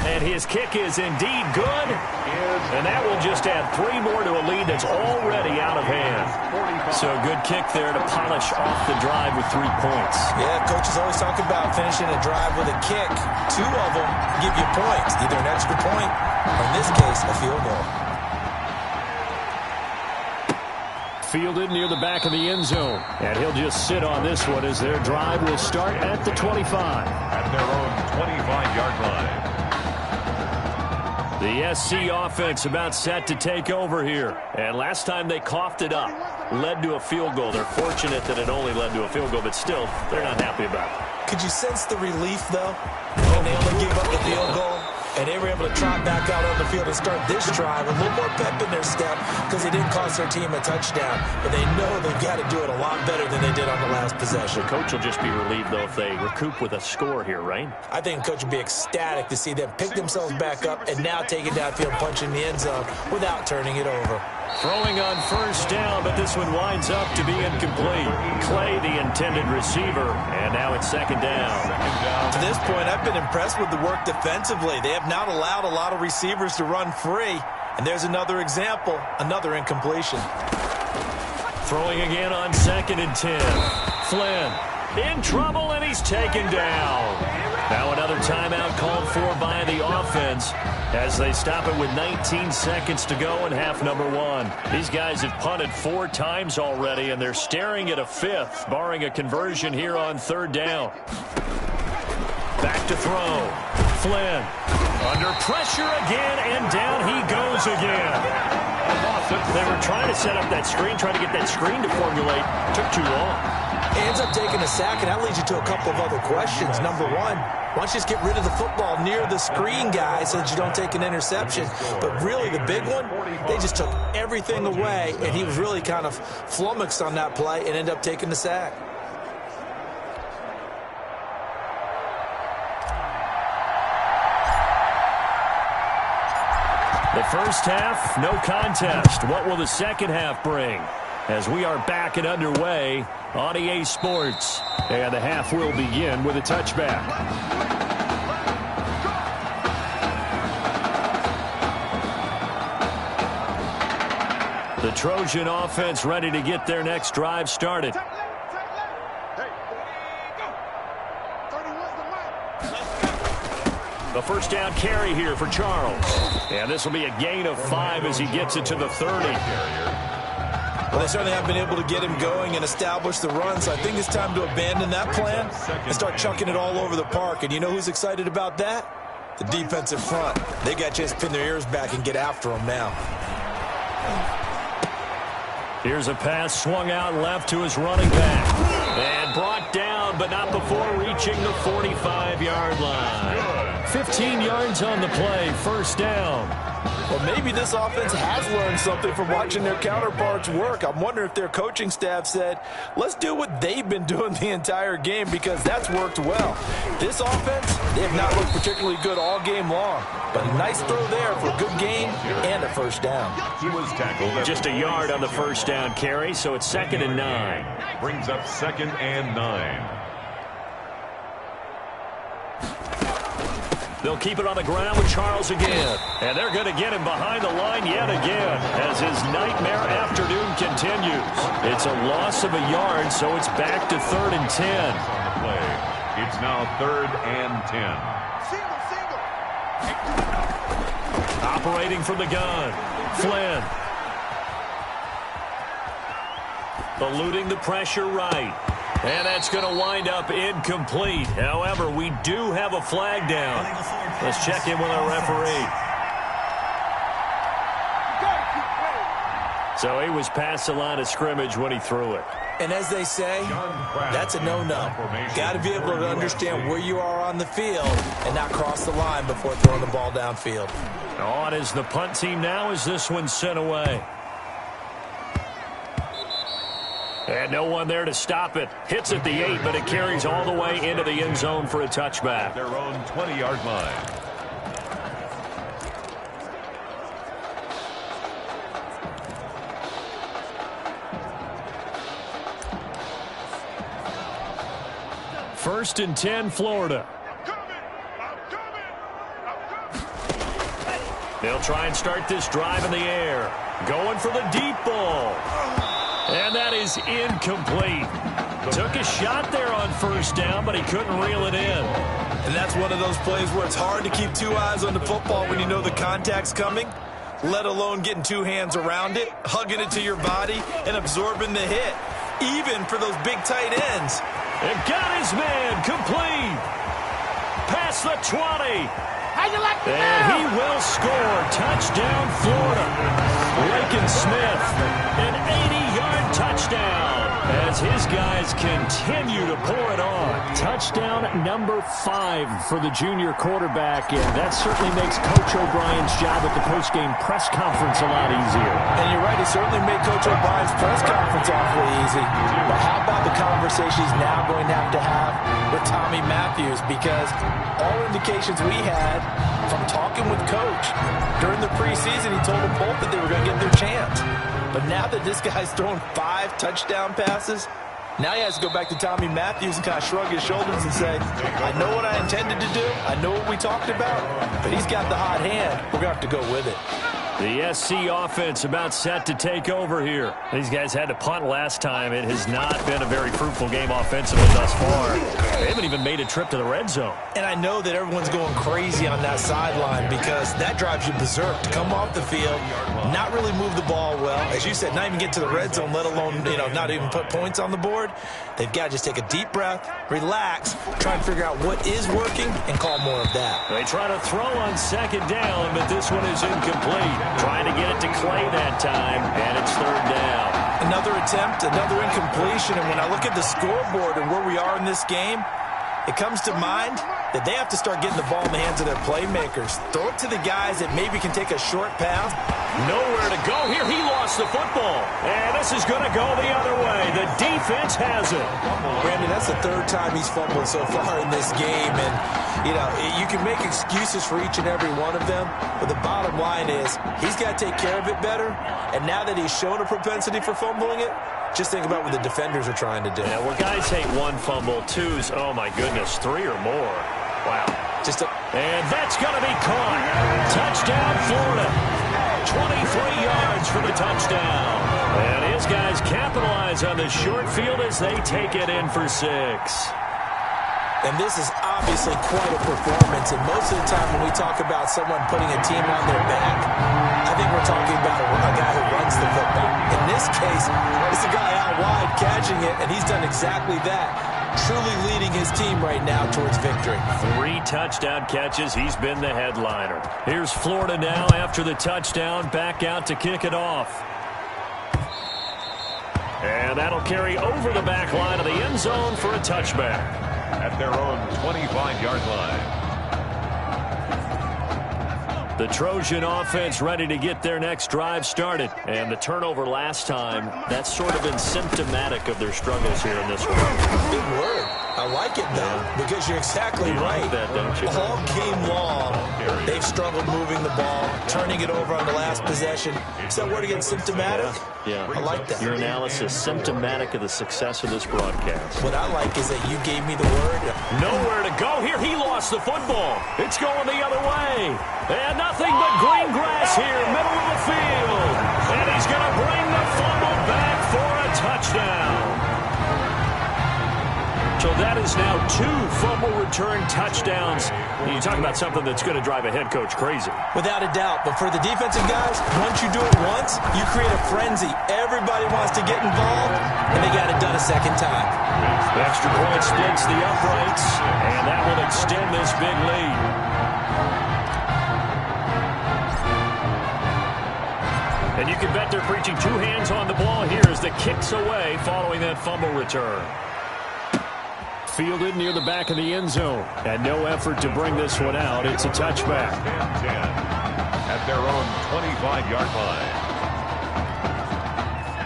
And his kick is indeed good, and that will just add 3 more to a lead that's already out of hand. So a good kick there to polish off the drive with 3 points. Yeah, coaches always talk about finishing a drive with a kick. 2 of them give you points, either an extra point or, in this case, a field goal. Fielded near the back of the end zone, and he'll just sit on this one as their drive will start at the 25. At their own 25-yard line. The SC offense about set to take over here. And last time they coughed it up, led to a field goal. They're fortunate that it only led to a field goal, but still, they're not happy about it. Could you sense the relief, though, when they only gave up the field goal? And they were able to trot back out on the field and start this drive with a little more pep in their step because they didn't cost their team a touchdown. But they know they've got to do it a lot better than they did on the last possession. The coach will just be relieved, though, if they recoup with a score here, right? I think the coach will be ecstatic to see them pick themselves back up and now take it downfield, punching the end zone without turning it over. Throwing on first down, but this one winds up to be incomplete. Clay, the intended receiver, and now it's second down. To this point, I've been impressed with the work defensively. They have not allowed a lot of receivers to run free. And there's another example, another incompletion. Throwing again on 2nd and 10. Flynn in trouble, and he's taken down. Now another timeout called for by the offense as they stop it with 19 seconds to go in half number 1. These guys have punted 4 times already, and they're staring at a 5th, barring a conversion here on 3rd down. Back to throw. Flynn under pressure again, and down he goes again. They were trying to set up that screen, trying to get that screen to formulate. Took too long. Ends up taking a sack, and that leads you to a couple of other questions. Number 1, why don't you just get rid of the football near the screen guy so that you don't take an interception? But really, the big one, they just took everything away, and he was really kind of flummoxed on that play and ended up taking the sack. The first half, no contest. What will the second half bring? As we are back and underway on EA Sports. And the half will begin with a touchback. The Trojan offense ready to get their next drive started. The first down carry here for Charles. And this will be a gain of 5 as he gets it to the 30. Well, they certainly have been able to get him going and establish the run, so I think it's time to abandon that plan and start chunking it all over the park. And you know who's excited about that? The defensive front. They got to just pin their ears back and get after him now. Here's a pass swung out left to his running back. And brought down, but not before reaching the 45-yard line. 15 yards on the play, first down. Well, maybe this offense has learned something from watching their counterparts work. I'm wondering if their coaching staff said, let's do what they've been doing the entire game because that's worked well. This offense, they have not looked particularly good all game long. But a nice throw there for a good gain and a first down. He was tackled. Just a yard on the first down carry, so it's 2nd and 9. Brings up 2nd and 9. They'll keep it on the ground with Charles again. And they're going to get him behind the line yet again as his nightmare afternoon continues. It's a loss of a yard, so it's back to 3rd and 10. On the play. It's now 3rd and 10. Operating from the gun. Flynn. Eluding the pressure right. And that's going to wind up incomplete. However, we do have a flag down. Let's check in with our referee. So he was past the line of scrimmage when he threw it. And as they say, that's a no-no. Got to be able to understand where you are on the field and not cross the line before throwing the ball downfield. On is the punt team now as this one's sent away. And no one there to stop it. Hits at the 8, but it carries all the way into the end zone for a touchback. Their own 20-yard line. First and 10, Florida. They'll try and start this drive in the air. Going for the deep ball. And that is incomplete. Took a shot there on first down, but he couldn't reel it in. And that's one of those plays where it's hard to keep two eyes on the football when you know the contact's coming, let alone getting two hands around it, hugging it to your body, and absorbing the hit, even for those big tight ends. And got his man complete. Past the 20. And he will score. Touchdown, Florida. Lincoln Smith, an 80-yard touchdown as his guys continue to pour it on. Touchdown number 5 for the junior quarterback, and that certainly makes Coach O'Brien's job at the postgame press conference a lot easier. And you're right, it certainly made Coach O'Brien's press conference awfully easy. But how about the conversation he's now going to have with Tommy Matthews? Because all indications we had from talking with Coach during the preseason, he told them both that they were going to get their chance. But now that this guy's thrown 5 touchdown passes, now he has to go back to Tommy Matthews and kind of shrug his shoulders and say, I know what I intended to do. I know what we talked about. But he's got the hot hand. We're going to have to go with it. The SC offense about set to take over here. These guys had to punt last time. It has not been a very fruitful game offensively thus far. They haven't even made a trip to the red zone. And I know that everyone's going crazy on that sideline because that drives you berserk to come off the field, not really move the ball well. As you said, not even get to the red zone, let alone, not even put points on the board. They've got to just take a deep breath, relax, try and figure out what is working, and call more of that. They try to throw on second down, but this one is incomplete. Trying to get it to Clay that time, and it's third down. Another attempt, another incompletion, and when I look at the scoreboard and where we are in this game, it comes to mind that they have to start getting the ball in the hands of their playmakers. Throw it to the guys that maybe can take a short pass. Nowhere to go here. He lost the football. And this is going to go the other way. The defense has it. Brandon, that's the 3rd time he's fumbled so far in this game. And, you can make excuses for each and every one of them. But the bottom line is he's got to take care of it better. And now that he's shown a propensity for fumbling it, just think about what the defenders are trying to do. Yeah, where guys hate 1 fumble, 2's, oh my goodness, 3 or more. Wow. And that's going to be caught. Touchdown, Florida. 23 yards for the touchdown. And his guys capitalize on the short field as they take it in for 6. And this is obviously quite a performance. And most of the time when we talk about someone putting a team on their back, I think we're talking about a guy who runs the football. In this case, it's a guy out wide catching it, and he's done exactly that. Truly leading his team right now towards victory. 3 touchdown catches. He's been the headliner. Here's Florida now after the touchdown, back out to kick it off. And that'll carry over the back line of the end zone for a touchback. At their own 25-yard line. The Trojan offense ready to get their next drive started. And the turnover last time, that's sort of been symptomatic of their struggles here in this one. Big word. I like it, though, because you're exactly right. Like that, don't you? All game long, they've struggled moving the ball, turning it over on the last possession. Is that word again, symptomatic? Yeah. I like that. Your analysis, symptomatic of the success of this broadcast. What I like is that you gave me the word. Nowhere to go here. He lost the football. It's going the other way. And nothing but green grass here, middle of the field. And he's going to bring the fumble back for a touchdown. So that is now 2 fumble return touchdowns. You talk about something that's going to drive a head coach crazy. Without a doubt. But for the defensive guys, once you do it once, you create a frenzy. Everybody wants to get involved, and they got it done a second time. The extra point splits the uprights, and that will extend this big lead. And you can bet they're preaching 2 hands on the ball here as the kick's away following that fumble return. Fielded near the back of the end zone. And no effort to bring this one out. It's a touchback. 10 at their own 25-yard line.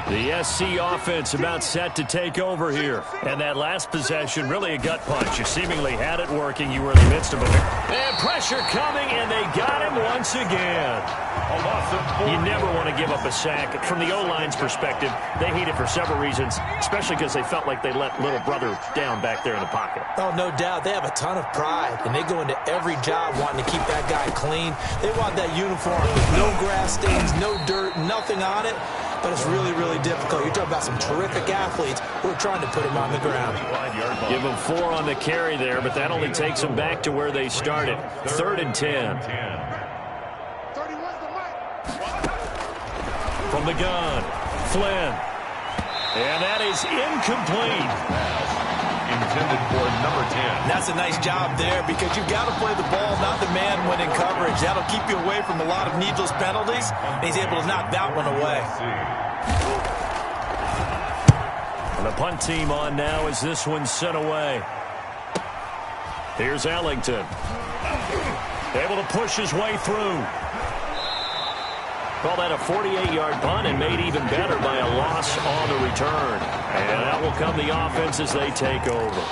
The SC offense about set to take over here. And that last possession, really a gut punch. You seemingly had it working. You were in the midst of a... And pressure coming, and they got him once again. You never want to give up a sack. From the O-line's perspective, they hate it for several reasons, especially because they felt like they let little brother down back there in the pocket. Oh, no doubt. They have a ton of pride, and they go into every job wanting to keep that guy clean. They want that uniform with no grass stains, no dirt, nothing on it. But it's really, really difficult. You're talking about some terrific athletes who are trying to put him on the ground. Give him 4 on the carry there, but that only takes them back to where they started. 3rd and 10. From the gun, Flynn. And that is incomplete. Intended for number 10. That's a nice job there because you've got to play the ball, not the man when in coverage. That'll keep you away from a lot of needless penalties, and he's able to knock that one away. And the punt team on now as this one's sent away. Here's Ellington. Able to push his way through. Call that a 48-yard punt and made even better by a loss on the return. And that will come the offense as they take over.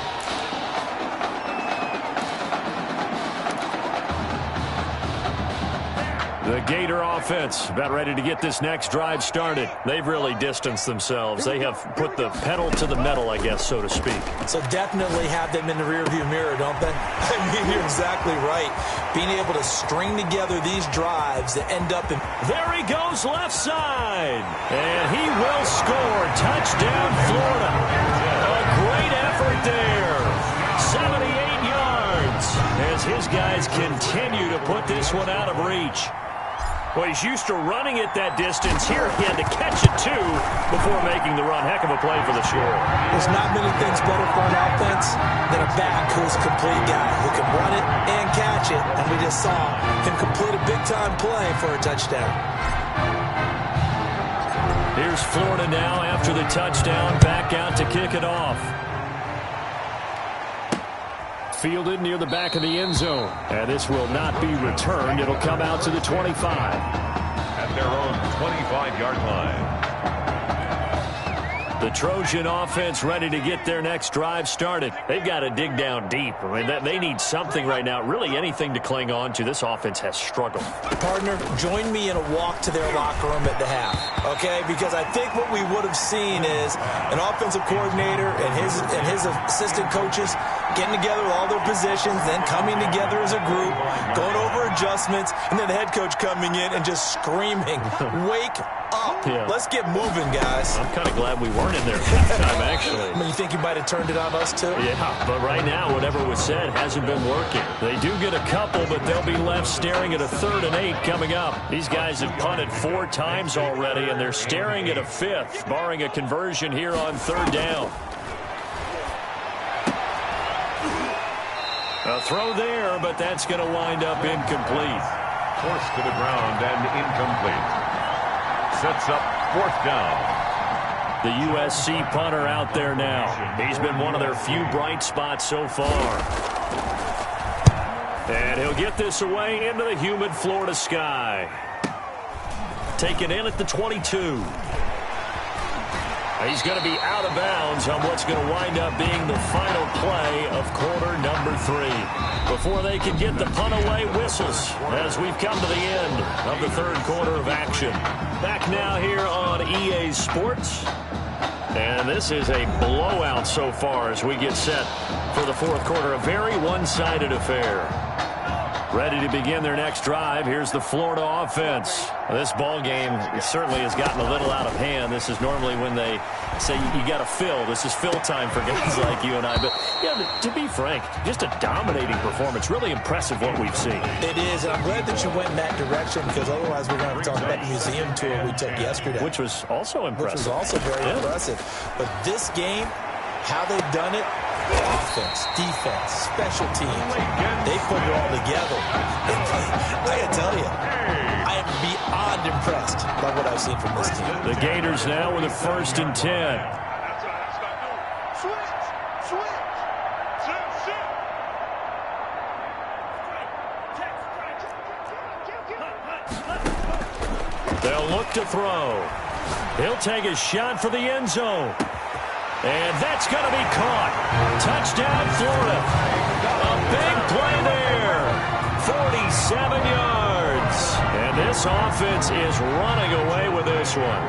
The Gator offense about ready to get this next drive started. They've really distanced themselves. They have put the pedal to the metal, I guess, so to speak. So definitely have them in the rearview mirror, don't they? I mean, you're exactly right. Being able to string together these drives that end up in... There he goes left side. And he will score. Touchdown, Florida. A great effort there. 78 yards as his guys continue to put this one out of reach. Well, he's used to running it that distance. Here he had to catch it, too, before making the run. Heck of a play for the score. There's not many things better for an offense than a back who's a complete guy who can run it and catch it. And we just saw him complete a big-time play for a touchdown. Here's Florida now after the touchdown. Back out to kick it off. Fielded near the back of the end zone. And this will not be returned. It'll come out to the 25. At their own 25-yard line. The Trojan offense ready to get their next drive started. They've got to dig down deep. I mean, they need something right now, really anything to cling on to. This offense has struggled. Partner, join me in a walk to their locker room at the half, okay? Because I think what we would have seen is an offensive coordinator and his assistant coaches getting together with all their positions, then coming together as a group, going over adjustments, and then the head coach coming in and just screaming, wake up. Yeah. Let's get moving, guys. I'm kind of glad we weren't in there that time, actually. I mean, you think you might have turned it on us, too? Yeah, but right now, whatever was said hasn't been working. They do get a couple, but they'll be left staring at a 3rd and 8 coming up. These guys have punted 4 times already, and they're staring at a 5th, barring a conversion here on 3rd down. A throw there, but that's going to wind up incomplete. Forced to the ground and incomplete. Sets up 4th down. The USC punter out there now. He's been one of their few bright spots so far. And he'll get this away into the humid Florida sky. Taken in at the 22. He's going to be out of bounds on what's going to wind up being the final play of quarter number 3. Before they can get the punt away, whistles as we've come to the end of the 3rd quarter of action. Back now here on EA Sports. And this is a blowout so far as we get set for the 4th quarter. A very one-sided affair. Ready to begin their next drive. Here's the Florida offense. This ball game certainly has gotten a little out of hand. This is normally when they say you got to fill. This is fill time for guys like you and I. But yeah, to be frank, just a dominating performance. Really impressive what we've seen. It is, and I'm glad that you went in that direction because otherwise we're going to talk about the museum tour we took yesterday. Which was also impressive. Which was also very impressive. But this game, how they've done it, offense, defense, special teams, they put it all together. I gotta tell you, I am beyond impressed by what I've seen from this team. The Gators now with a 1st and 10. They'll look to throw. He'll take a shot for the end zone. And that's going to be caught. Touchdown, Florida. A big play there. 47 yards. And this offense is running away with this one.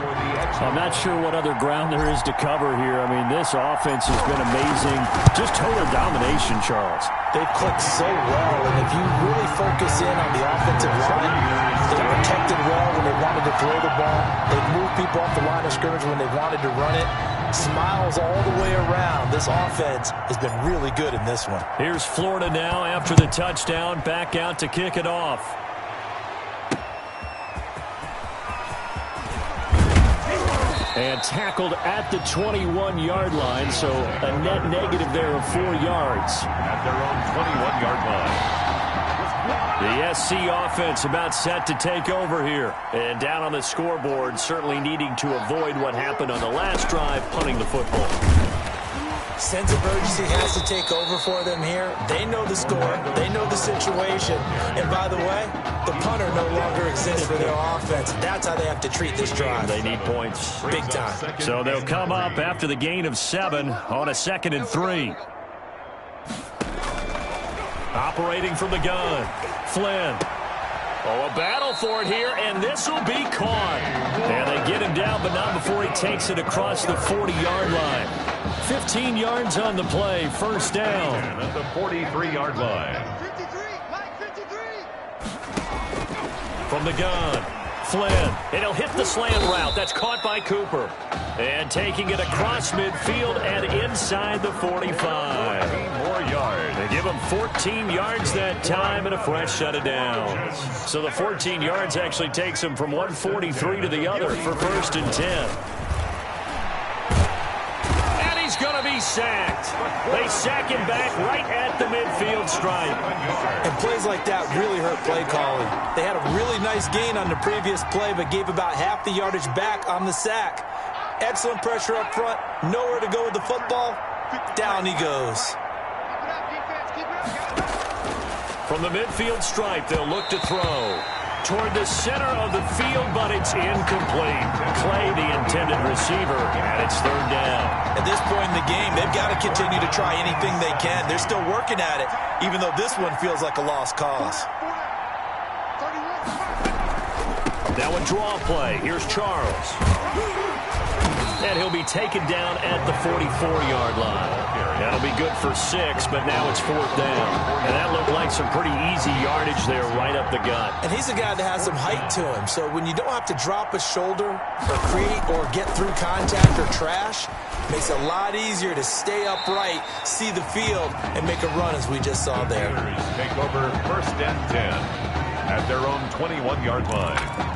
I'm not sure what other ground there is to cover here. I mean, this offense has been amazing. Just total domination, Charles. They've clicked so well, and if you really focus in on the offensive line, they've protected well when they wanted to throw the ball. They've moved people off the line of scrimmage when they wanted to run it. Smiles all the way around. This offense has been really good in this one. Here's Florida now after the touchdown, back out to kick it off. And tackled at the 21-yard line, so a net negative there of 4 yards. At their own 21-yard line. The SC offense about set to take over here. And down on the scoreboard, certainly needing to avoid what happened on the last drive, punting the football. Sense of urgency has to take over for them here. They know the score. They know the situation. And by the way, the punter no longer exists for their offense. That's how they have to treat this drive. They need points. Big time. So they'll come up after the gain of 7 on a 2nd and 3. Operating from the gun, Flynn. Oh, a battle for it here, and this will be caught. And they get him down, but not before he takes it across the 40-yard line. 15 yards on the play, first down. And at the 43-yard line. From the gun, Flynn. And he'll hit the slant route. That's caught by Cooper. And taking it across midfield and inside the 45. 14 more yards. They give him 14 yards that time and a fresh set of downs. So the 14 yards actually takes him from 143 to the other for 1st and 10. He's going to be sacked. They sack him back right at the midfield stripe. And plays like that really hurt play calling. They had a really nice gain on the previous play, but gave about half the yardage back on the sack. Excellent pressure up front. Nowhere to go with the football. Down he goes. From the midfield stripe, they'll look to throw. Toward the center of the field, but it's incomplete. Clay, the intended receiver, and it's 3rd down. At this point in the game, they've got to continue to try anything they can. They're still working at it, even though this one feels like a lost cause. Now a draw play. Here's Charles. And he'll be taken down at the 44-yard line. That'll be good for 6, but now it's 4th down. And that looked like some pretty easy yardage there right up the gut. And he's a guy that has some height to him, so when you don't have to drop a shoulder or create or get through contact or trash, makes it a lot easier to stay upright, see the field, and make a run as we just saw there. Take over 1st and 10 at their own 21-yard line.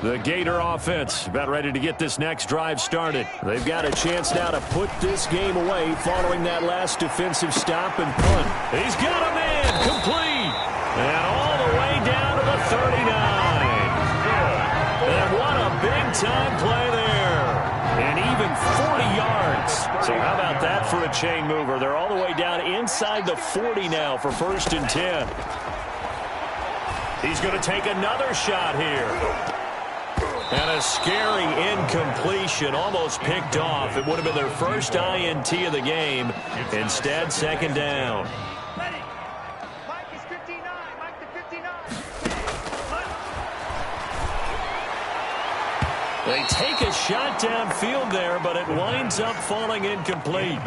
The Gator offense about ready to get this next drive started. They've got a chance now to put this game away following that last defensive stop and punt. He's got a man complete. And all the way down to the 39. And what a big-time play there. And even 40 yards. So how about that for a chain mover? They're all the way down inside the 40 now for 1st and 10. He's going to take another shot here. And a scary incompletion, almost picked off. It would have been their first INT of the game. Instead, 2nd down. They take a shot downfield there, but it winds up falling incomplete.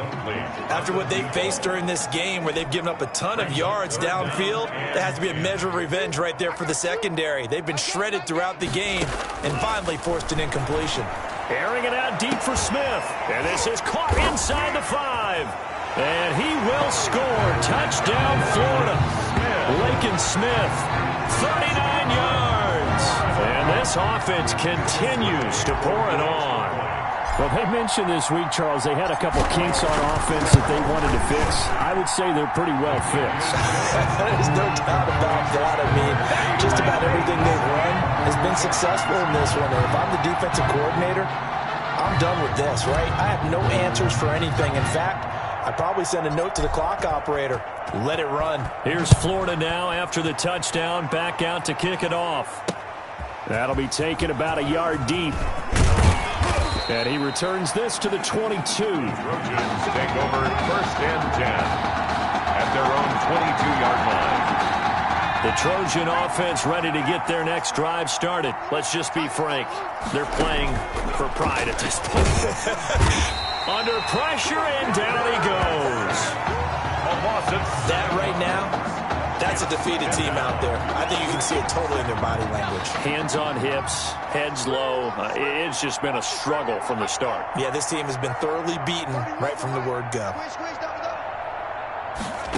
After what they faced during this game, where they've given up a ton of yards downfield, there has to be a measure of revenge right there for the secondary. They've been shredded throughout the game and finally forced an incompletion. Airing it out deep for Smith. And this is caught inside the 5. And he will score. Touchdown, Florida. Laken Smith, 39 yards. And this offense continues to pour it on. Well, they mentioned this week, Charles, they had a couple kinks on offense that they wanted to fix. I would say they're pretty well fixed. There's no doubt about that. I mean, just about everything they've run has been successful in this one. And if I'm the defensive coordinator, I'm done with this, right? I have no answers for anything. In fact, I'd probably send a note to the clock operator. Let it run. Here's Florida now after the touchdown, back out to kick it off. That'll be taken about a yard deep. And he returns this to the 22. Trojans take over 1st and 10 at their own 22-yard line. The Trojan offense ready to get their next drive started. Let's just be frank. They're playing for pride at this point. Under pressure, and down he goes. That right now, that's a defeated team out there. I think you can see it totally in their body language. Hands on hips, heads low. It's just been a struggle from the start. Yeah, this team has been thoroughly beaten right from the word go.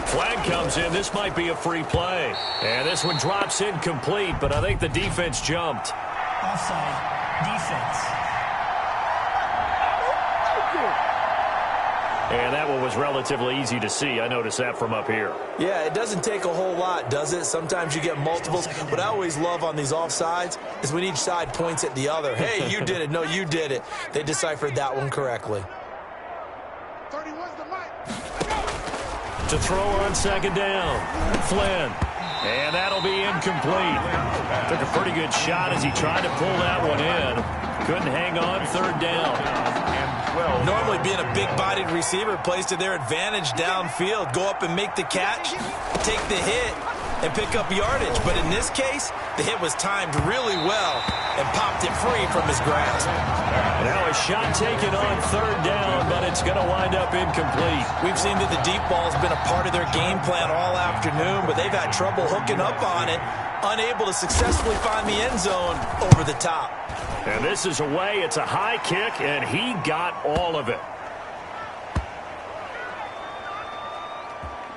Flag comes in. This might be a free play. And this one drops incomplete, but I think the defense jumped. Offside. Defense. And that one was relatively easy to see. I noticed that from up here. Yeah, it doesn't take a whole lot, does it? Sometimes you get multiples. What I always love on these offsides is when each side points at the other. Hey, you did it. No, you did it. They deciphered that one correctly. To throw on 2nd down. Flynn. And that'll be incomplete. Took a pretty good shot as he tried to pull that one in. Couldn't hang on 3rd down. Normally being a big-bodied receiver plays to their advantage downfield. Go up and make the catch, take the hit, and pick up yardage. But in this case, the hit was timed really well and popped it free from his grasp. Now a shot taken on 3rd down, but it's going to wind up incomplete. We've seen that the deep ball has been a part of their game plan all afternoon, but they've had trouble hooking up on it, unable to successfully find the end zone over the top. And this is away. It's a high kick, and he got all of it.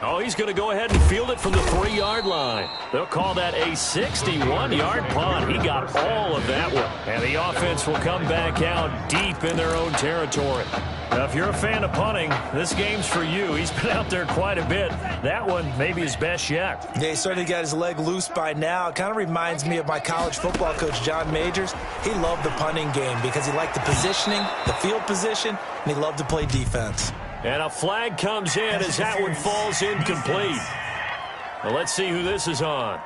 Oh, he's going to go ahead and field it from the 3-yard line. They'll call that a 61-yard punt. He got all of that one. And the offense will come back out deep in their own territory. Now, if you're a fan of punting, this game's for you. He's been out there quite a bit. That one maybe his best yet. Yeah, he certainly got his leg loose by now. It kind of reminds me of my college football coach, John Majors. He loved the punting game because he liked the positioning, the field position, and he loved to play defense. And a flag comes in as that one falls incomplete. Well, let's see who this is on.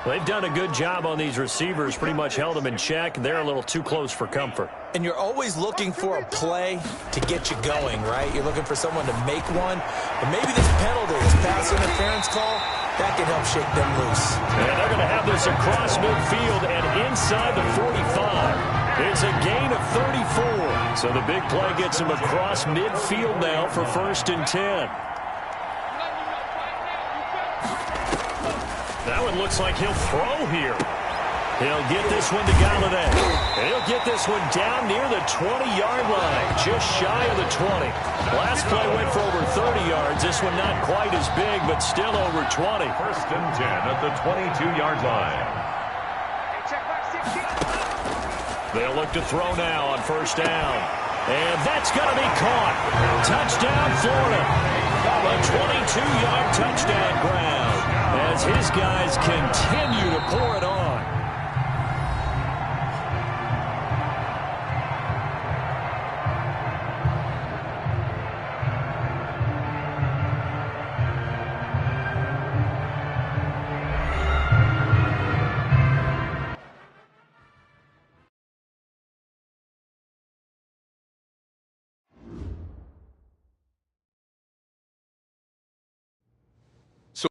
They've done a good job on these receivers, pretty much held them in check. They're a little too close for comfort. And you're always looking for a play to get you going, right? You're looking for someone to make one. But maybe this penalty, this pass interference call, that can help shake them loose. And they're going to have this across midfield and inside the 45. It's a gain of 34. So the big play gets him across midfield now for 1st and 10. That one looks like he'll throw here. He'll get this one to Galladay. And he'll get this one down near the 20-yard line, just shy of the 20. Last play went for over 30 yards. This one not quite as big, but still over 20. 1st and 10 at the 22-yard line. They'll look to throw now on 1st down. And that's going to be caught. Touchdown, Florida. A 22-yard touchdown ground as his guys continue to pour it on. So